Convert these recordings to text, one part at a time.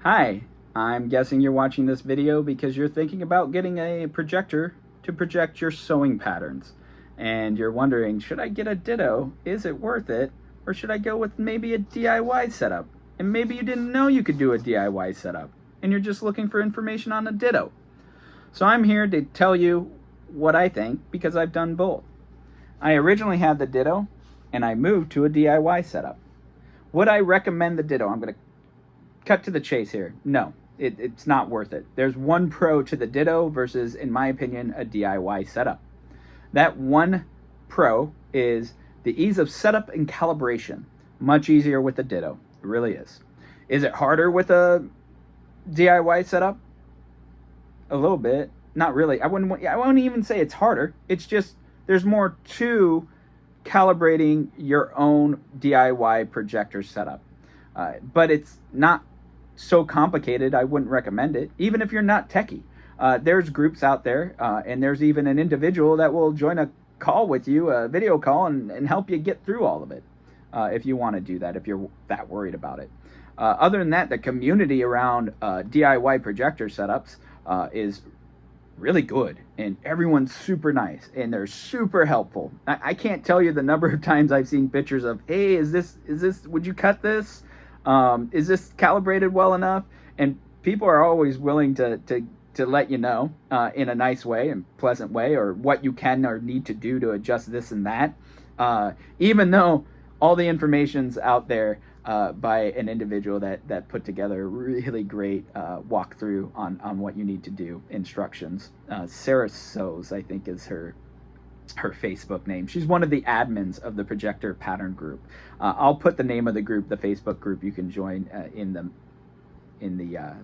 Hi, I'm guessing you're watching this video because you're thinking about getting a projector to project your sewing patterns. And you're wondering, should I get a Ditto? Is it worth it? Or should I go with maybe a DIY setup? And maybe you didn't know you could do a DIY setup, and you're just looking for information on a Ditto. So I'm here to tell you what I think because I've done both. I originally had the Ditto, and I moved to a DIY setup. Would I recommend the Ditto? I'm going to cut to the chase here. No, it's not worth it. There's one pro to the Ditto versus, in my opinion, a DIY setup. That one pro is the ease of setup and calibration. Much easier with the Ditto. It really is. Is it harder with a DIY setup? A little bit. Not really. I wouldn't even say it's harder. It's just there's more to calibrating your own DIY projector setup. But it's not so complicated. I wouldn't recommend it, even if you're not techie. There's groups out there, and there's even an individual that will join a call with you, a video call, and help you get through all of it, if you want to do that, if you're that worried about it. Other than that, the community around DIY projector setups is really good, and everyone's super nice, and they're super helpful. I can't tell you the number of times I've seen pictures of, hey, is this, would you cut this? Is this calibrated well enough? And people are always willing to let you know in a nice way and pleasant way, or what you can or need to do to adjust this and that, even though all the information's out there by an individual that put together a really great walkthrough on what you need to do, instructions. Sarah Sews, I think, is her Facebook name. She's one of the admins of the Projector Pattern group. I'll put the name of the group, the Facebook group you can join, in the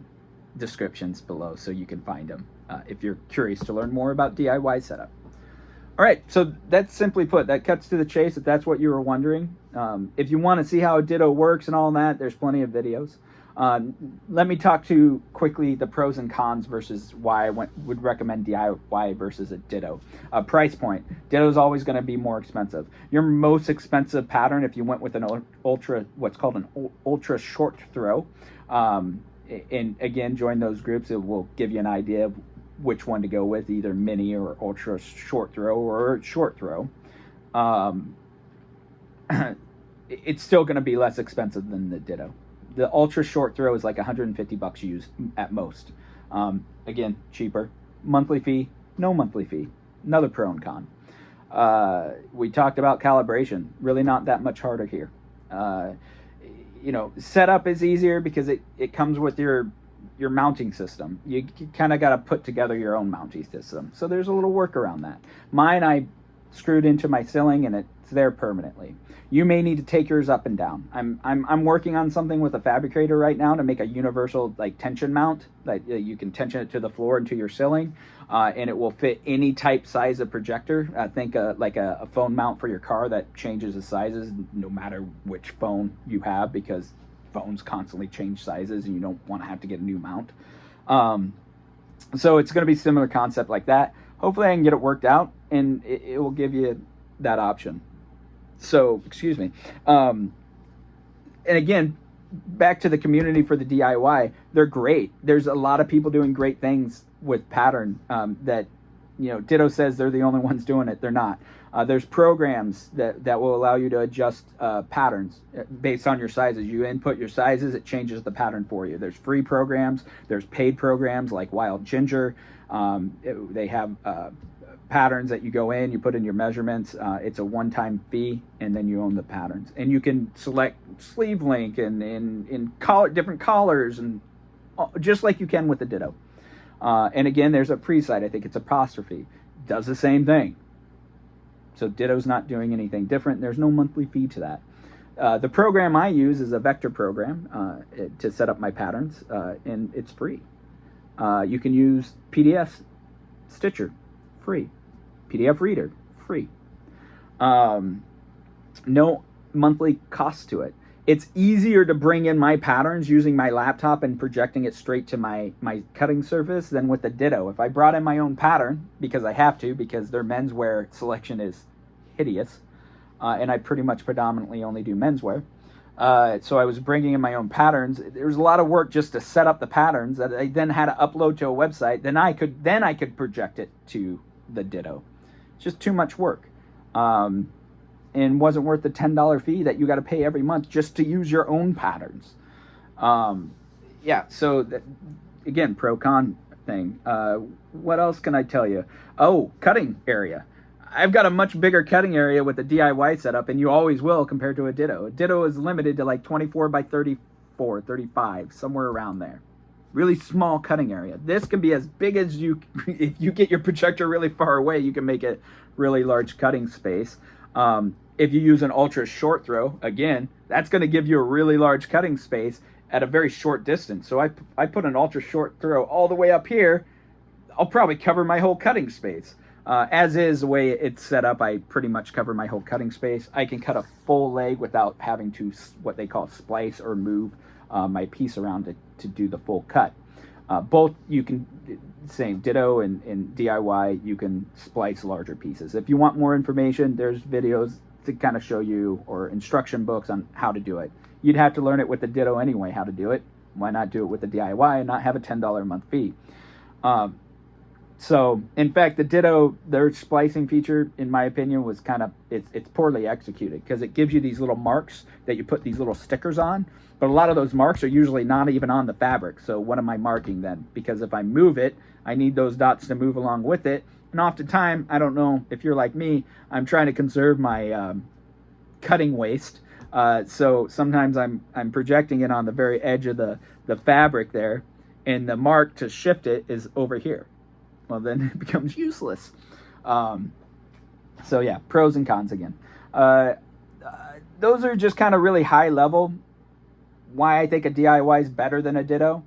descriptions below, so you can find them if you're curious to learn more about DIY setup. All right, so that's simply put. That cuts to the chase if that's what you were wondering. If you want to see how a Ditto works and all that, there's plenty of videos. Let me talk to quickly the pros and cons versus why I would recommend DIY versus a Ditto. Price point. Ditto is always going to be more expensive. Your most expensive pattern, if you went with an what's called an ultra short throw, and again, join those groups. It will give you an idea of which one to go with, either mini or ultra short throw or short throw. It's still going to be less expensive than the Ditto. The ultra short throw is like $150 used at most. Again, cheaper. Monthly fee, no monthly fee. Another pro and con. We talked about calibration. Really not that much harder here. Setup is easier because it comes with your mounting system. You kind of got to put together your own mounting system. So there's a little work around that. Mine, I screwed into my ceiling, and it's there permanently. You may need to take yours up and down. I'm working on something with a fabricator right now to make a universal tension mount that you can tension it to the floor and to your ceiling, and it will fit any type size of projector. I think like a phone mount for your car that changes the sizes no matter which phone you have, because phones constantly change sizes and you don't want to have to get a new mount. So it's going to be similar concept like that. Hopefully I can get it worked out, and it will give you that option. So, excuse me. And again, back to the community for the DIY, they're great. There's a lot of people doing great things with pattern that, Ditto says they're the only ones doing it. They're not. There's programs that will allow you to adjust patterns based on your sizes. You input your sizes, it changes the pattern for you. There's free programs. There's paid programs like Wild Ginger. They have patterns that you go in, you put in your measurements. It's a one-time fee, and then you own the patterns. And you can select sleeve length and in different collars, and just like you can with the Ditto. And again, there's a free site. I think it's Apostrophe. Does the same thing. So Ditto's not doing anything different. There's no monthly fee to that. The program I use is a vector program to set up my patterns, and it's free. You can use PDF Stitcher, free. PDF Reader, free. No monthly cost to it. It's easier to bring in my patterns using my laptop and projecting it straight to my cutting surface than with the Ditto. If I brought in my own pattern, because I have to, because their menswear selection is hideous, and I pretty much predominantly only do menswear, So I was bringing in my own patterns. There was a lot of work just to set up the patterns that I then had to upload to a website. Then I could project it to the Ditto. It's just too much work, and wasn't worth the $10 fee that you got to pay every month just to use your own patterns. Yeah. So again, pro con thing. What else can I tell you? Oh, cutting area. I've got a much bigger cutting area with the DIY setup, and you always will compared to a Ditto. A Ditto is limited to like 24 by 34, 35, somewhere around there. Really small cutting area. This can be as big as you, if you get your projector really far away, you can make it really large cutting space. If you use an ultra short throw, again, that's going to give you a really large cutting space at a very short distance. So I put an ultra short throw all the way up here. I'll probably cover my whole cutting space. As is the way it's set up, I pretty much cover my whole cutting space. I can cut a full leg without having to what they call splice or move my piece around to do the full cut. Both you can, same Ditto and DIY, you can splice larger pieces. If you want more information, there's videos to kind of show you, or instruction books on how to do it. You'd have to learn it with the Ditto anyway, how to do it. Why not do it with the DIY and not have a $10 a month fee? So, in fact, the Ditto, their splicing feature, in my opinion, was kind of, it's poorly executed, because it gives you these little marks that you put these little stickers on, but a lot of those marks are usually not even on the fabric. So what am I marking then? Because if I move it, I need those dots to move along with it. And oftentimes, I don't know if you're like me, I'm trying to conserve my cutting waste. So sometimes I'm projecting it on the very edge of the fabric there, and the mark to shift it is over here. Well, then it becomes useless. So yeah, pros and cons again. Those are just kind of really high level. Why I think a DIY is better than a Ditto.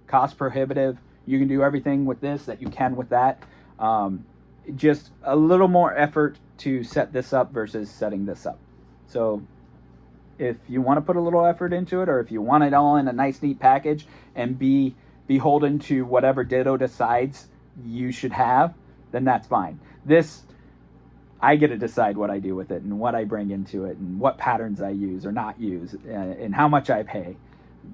Cost prohibitive. You can do everything with this that you can with that. Just a little more effort to set this up versus setting this up. So if you want to put a little effort into it, or if you want it all in a nice neat package and be beholden to whatever Ditto decides you should have, then that's fine. This, I get to decide what I do with it and what I bring into it and what patterns I use or not use and how much I pay.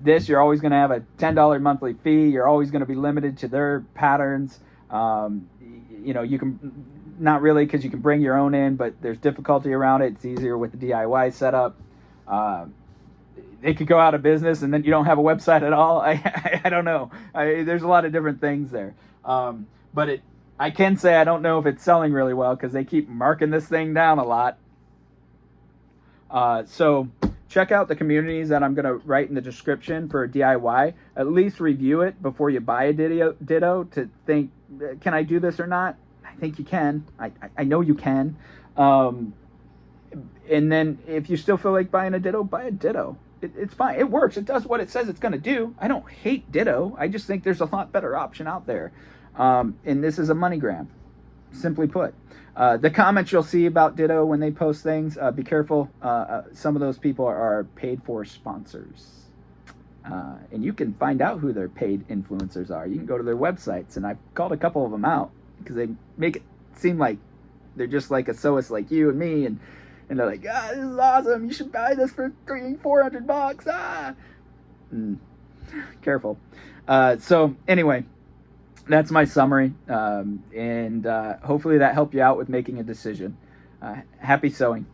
This, you're always going to have a $10 monthly fee. You're always going to be limited to their patterns. You know, you can, not really, because you can bring your own in, but there's difficulty around it. It's easier with the DIY setup. They could go out of business and then you don't have a website at all. I don't know. There's a lot of different things there. But I can say I don't know if it's selling really well, because they keep marking this thing down a lot. So check out the communities that I'm going to write in the description for DIY. At least review it before you buy a Ditto to think, can I do this or not? I think you can. I know you can. And then if you still feel like buying a Ditto, buy a Ditto. It's fine. It works. It does what it says it's going to do. I don't hate Ditto. I just think there's a lot better option out there. And this is a money grab, simply put. The comments you'll see about Ditto when they post things, be careful. Some of those people are paid for sponsors. And you can find out who their paid influencers are. You can go to their websites, and I've called a couple of them out because they make it seem like they're just like a sewist like you and me, and they're like, ah, this is awesome. You should buy this for $300-400. Ah, careful. So anyway, that's my summary, and hopefully that helped you out with making a decision. Happy sewing.